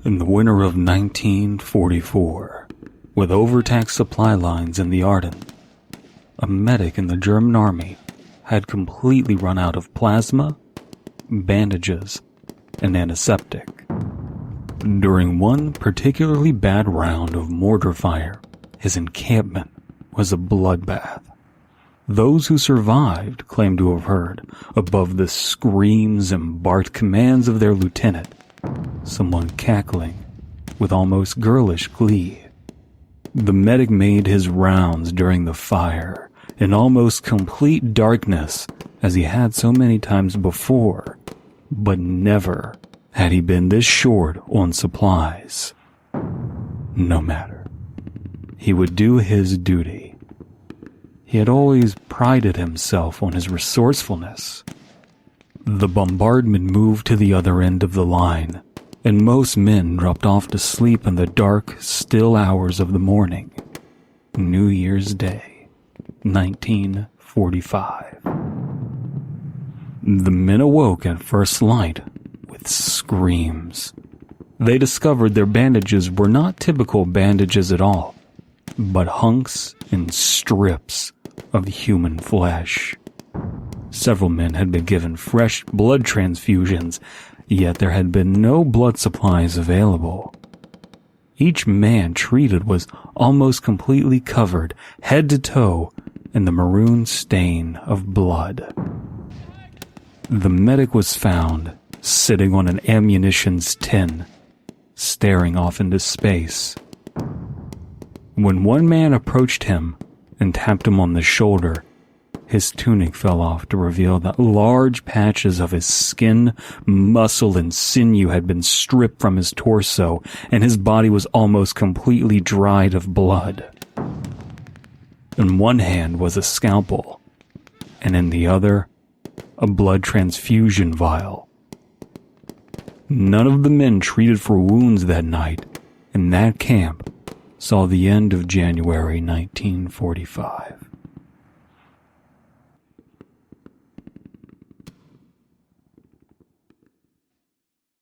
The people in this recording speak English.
In the winter of 1944, with overtaxed supply lines in the Ardennes, a medic in the German army had completely run out of plasma, bandages, and antiseptic. During one particularly bad round of mortar fire, his encampment was a bloodbath. Those who survived claimed to have heard, above the screams and barked commands of their lieutenant, someone cackling with almost girlish glee. The medic made his rounds during the fire in almost complete darkness, as he had so many times before, but never had he been this short on supplies. No matter. He would do his duty. He had always prided himself on his resourcefulness. The bombardment moved to the other end of the line, and most men dropped off to sleep in the dark, still hours of the morning. New Year's Day, 1945. The men awoke at first light with screams. They discovered their bandages were not typical bandages at all, but hunks and strips of human flesh. Several men had been given fresh blood transfusions, yet there had been no blood supplies available. Each man treated was almost completely covered, head to toe, in the maroon stain of blood. The medic was found sitting on an ammunitions tin, staring off into space. When one man approached him and tapped him on the shoulder, his tunic fell off to reveal that large patches of his skin, muscle, and sinew had been stripped from his torso, and his body was almost completely dried of blood. In one hand was a scalpel, and in the other, a blood transfusion vial. None of the men treated for wounds that night in that camp saw the end of January 1945.